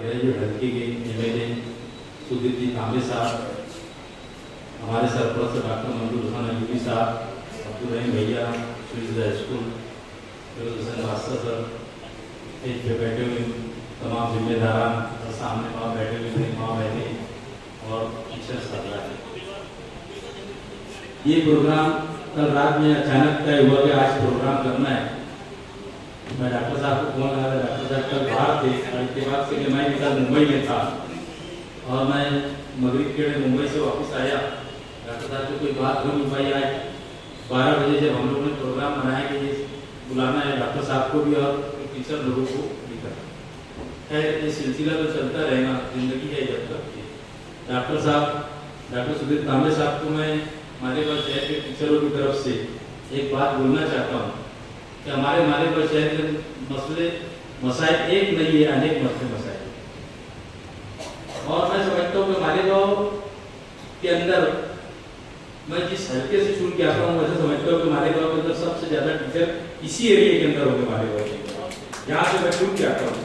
जो ढलकी के एमएलए सुधीर जी तांबे साहब, हमारे सरपंच डॉक्टर मंजूर खान अयूबी साहब, अब्दुल रहीम भैया, स्वीज स्कूल हुसैन वास्ता सर, स्टेज पे बैठे हुए तमाम जिम्मेदारान और सामने वहाँ बैठे हुए मेरी माँ बहनें और टीचर साथी। ये प्रोग्राम कल रात में अचानक तय हुआ कि आज प्रोग्राम करना है। मैं डॉक्टर साहब को फोन आया, डॉक्टर साहब कल बाहर थे और इसके बाद से मैं कल मुंबई में था और मैं मगरिब के मुंबई से वापस आया। डॉक्टर साहब को कोई बात हो नहीं पाई। आज 12 बजे जब हम लोगों ने प्रोग्राम बनाया कि ये बुलाना है डॉक्टर साहब को भी और टीचर लोगों को भी करना है, ये सिलसिला तो चलता रहेगा, जिंदगी है जब तक। डॉक्टर साहब, डॉक्टर सुधीर तांबे साहब को मैं मालेगांव शहर के टीचरों की तरफ से एक बात बोलना चाहता हूँ कि हमारे मालेगांव शहर के मसले मसाइल एक नहीं है, अनेक मसले मसाइल। और मैं समझता हूँ कि मालेगांव के अंदर मैं जिस हल्के से चुन के आता हूँ वैसे समझता हूँ कि मालेगांव के अंदर सबसे ज्यादा टीचर इसी एरिया के अंदर होंगे। मालेगांव के यहाँ से मैं चुन के आता हूँ।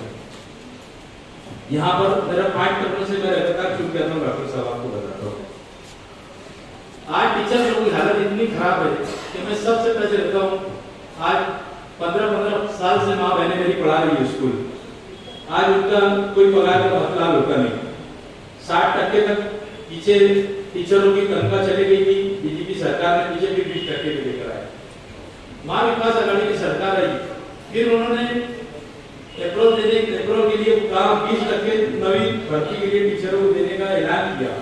यहाँ पर मेरा 5 टर्म से मैं लगातार चुन के आता हूँ। डॉक्टर साहब आपको बताता हूँ, आज टीचर लोगों की हालत इतनी खराब है कि मैं सबसे पहले रहता हूँ। आज 15 साल से माँ बहनें मेरी पढ़ा रही है स्कूल। आज उनका कोई पगार का हकलाल होता नहीं। 60% तक पीछे टीचरों की तनख्वाह चली गई थी। बीजेपी सरकार ने पीछे भी 20% पे लेकर आया। माँ विकास अघाड़ी की सरकार आई, फिर उन्होंने अप्रैल के लिए काम 20% नवी भर्ती के लिए टीचरों को देने का ऐलान किया,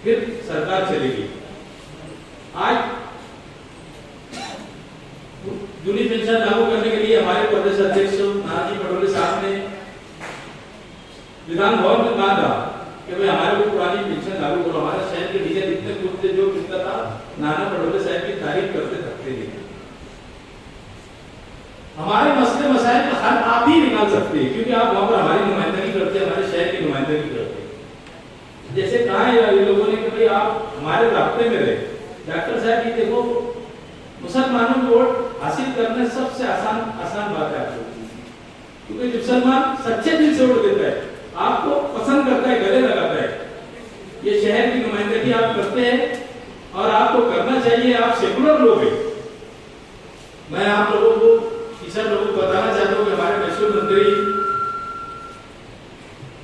फिर सरकार चली गई। आज जूनी पेंशन लागू करने के लिए हमारे प्रदेश अध्यक्ष नानाजी पटोले साहब ने विधान भवन में कहा था कि भाई हमारे को पुरानी पेंशन लागू करो। हमारे शहर के डीजल इतने कूदते जो मिलता था, नाना पटोले साहब की तारीफ करते थकते थे। हमारे मसले मसाइल का हल आप ही निकाल सकते हैं, क्योंकि आप वहां पर हमारी नुमाइंदगी करते हैं, हमारे शहर की नुमाइंदगी करते हैं। जैसे कहा है ये लोगों ने कि भाई आप हमारे रास्ते में रहे। डॉक्टर साहब ये देखो, मुसलमानों को वोट हासिल करना सबसे आसान बात है आपको, क्योंकि मुसलमान सच्चे दिल से वोट देता है, आपको पसंद करता है, गले लगाता है। ये शहर की नुमाइंदगी आप करते हैं और आपको करना चाहिए। आप सेकुलर लोग हैं। मैं आप लोगों को, टीचर लोगों को बताना चाहता हूँ कि हमारे महसूल मंत्री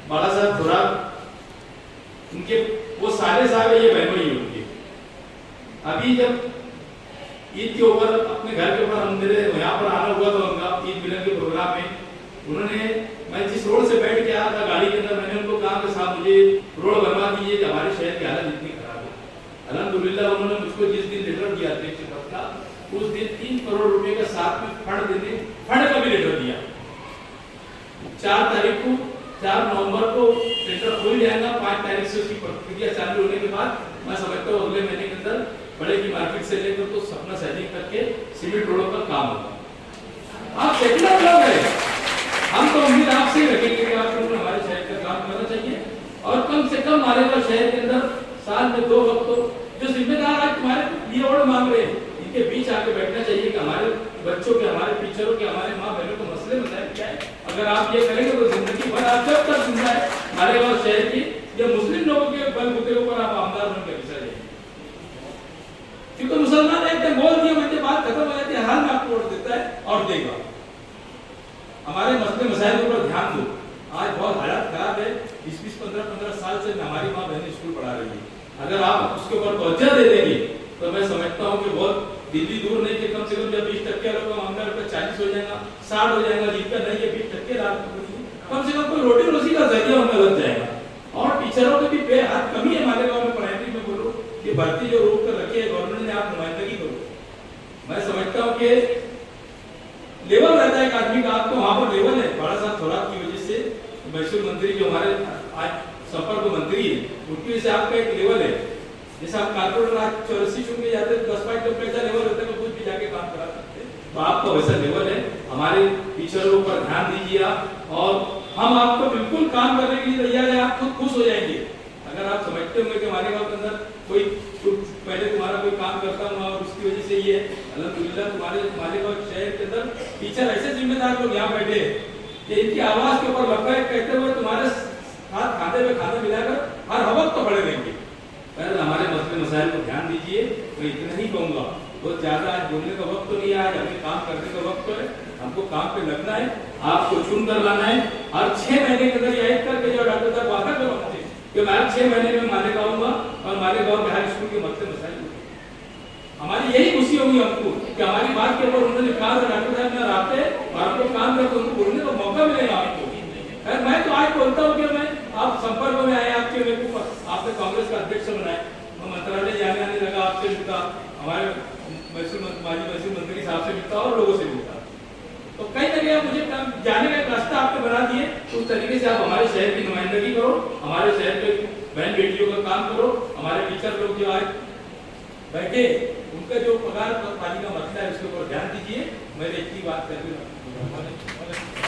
बाला साहब खुराक, उनके वो सारे साहब ये बहनोई उनके। अभी जब ईद के ऊपर अपने घर के ऊपर मेरे यहाँ पर आना हुआ था उनका ईद मिलन के प्रोग्राम में, उन्होंने, मैं जिस रोड से बैठ के आया था गाड़ी के अंदर, मैंने उनको कहा कि साहब मुझे रोड बनवा दीजिए, हमारे शहर की हालत इतनी खराब है। अल्हम्दुलिल्लाह उन्होंने मुझको जिस दिन लेटर दिया अध्यक्ष पद का, उस दिन 3 करोड़ रुपए का साथ में फंड का भी लेटर दिया। 4 तारीख को, 4 नवंबर को टेंडर खुल जाएगा। 5 तारीख से उसकी प्रक्रिया चालू होने के बाद मैं समझता हूँ अगले महीने के अंदर बड़े की मार्केट से लेकर तो सपना सैनिक तक के सीमेंट रोडों का काम होगा। आप सेकुलर लोग हैं, हम तो उम्मीद आपसे रखेंगे कि आप लोगों को हमारे शहर का काम करना चाहिए और कम से कम मालेगांव शहर के अंदर साल में 2 वक्त जो जिम्मेदार आज तुम्हारे लिए वोट मांग रहे हैं, इनके बीच आके बैठना चाहिए कि हमारे बच्चों के, हमारे टीचरों के, हमारे माँ बहनों को मसले मसाइल क्या है। अगर आप ये करेंगे तो जिंदगी भर आप जब तक जिंदा है मालेगांव शहर की या मुस्लिम लोगों के बलबूते पर आप आमदार बनकर बिछा जाएंगे। क्योंकि मुसलमान एकदम बोल दिया मुझे बात खत्म हो जाती है, हाल में आपको वोट देता है और देगा। हमारे मसले मसाइल के ऊपर ध्यान दो। आज बहुत हालत खराब है। 20-20, 15-15 साल से हमारी माँ बहनें स्कूल पढ़ा रही है। अगर आप उसके ऊपर तवज्जो दे देंगे तो मैं समझता हूँ कि बहुत दिल्ली दूर नहीं कि कम से कम जब 20% लोगों का मामला रुपये 40 हो जाएगा, 60 हो जाएगा, जिनका नहीं है 20% कम से कम कोई रोटी रोजी का जरिया उनमें लग जाएगा। और टीचरों की भी बेहद कमी है मालेगांव में। प्राइमरी में बोलो कि भर्ती जो रोक कर रखी है गवर्नमेंट ने, आप नुमाइंदगी करो। मैं समझता हूँ कि लेवल रहता है एक आदमी का, आपको वहां पर लेवल है। बड़ा साहब थोरात की वजह से महसूल मंत्री जो हमारे आज संपर्क मंत्री है, उनकी वजह से आपका एक लेवल है। जैसे आप कारपोरेटर आज 84 चुन के जाते हैं, 10 पैसा लेवल होता है, कुछ भी जाके काम करा सकते हैं, तो आपका वैसा लेवल है। हमारे टीचरों पर ध्यान दीजिए आप, और हम आपको बिल्कुल काम करने के लिए तैयार है। आप खुद खुश हो जाएंगे अगर आप समझते होंगे कि मालेगांव के अंदर कोई पहले तुम्हारा कोई काम करता हूँ और उसकी वजह से ये अल्हम्दुलिल्लाह तुम्हारे मालेगांव शहर के अंदर टीचर ऐसे जिम्मेदार लोग यहाँ बैठे कि इनकी आवाज के ऊपर लगता है कहते हुए तुम्हारे खाते में खाना मिलाकर हर वक्त तो पड़े रहेंगे। हमारे मसले मसाइल को ध्यान दीजिए। मैं इतना ही कहूँगा, बहुत ज्यादा आज बोलने का वक्त तो नहीं है, आज हमें काम करने का वक्त है। हमको काम पे लगना है, आपको चुन कर लाना है। और 6 महीने के अंदर याद करके जो डॉक्टर साहब वादा करो मुझे कि मैं 6 महीने में मालेगांव आऊंगा और मालेगांव के हाई स्कूल के मसले मसाइल हमारी यही खुशी होगी हमको कि हमारी बात के ऊपर उन्होंने कहा था डॉक्टर साहब में आते और आपको काम करके उनको बोलने का मौका मिलेगा आपको। मैं तो आज बोलता हूँ कि मैं आप संपर्क में आए, आपके मेरे को आपने कांग्रेस का अध्यक्ष बनाए, मैं मंत्रालय जाने आने लगा, आपसे मिलता, हमारे माजी महसूल मंत्री साहब से मिलता और लोगों से मिलता। तो कई जगह मुझे जाने का एक रास्ता आपने बना दिए। उस तरीके से आप हमारे शहर की नुमाइंदगी करो, हमारे शहर के बहन बेटियों का काम करो। हमारे टीचर लोग जो आज बैठे उनका जो पगार पानी का मसला है उसके ऊपर ध्यान दीजिए। मैंने इतनी बात करके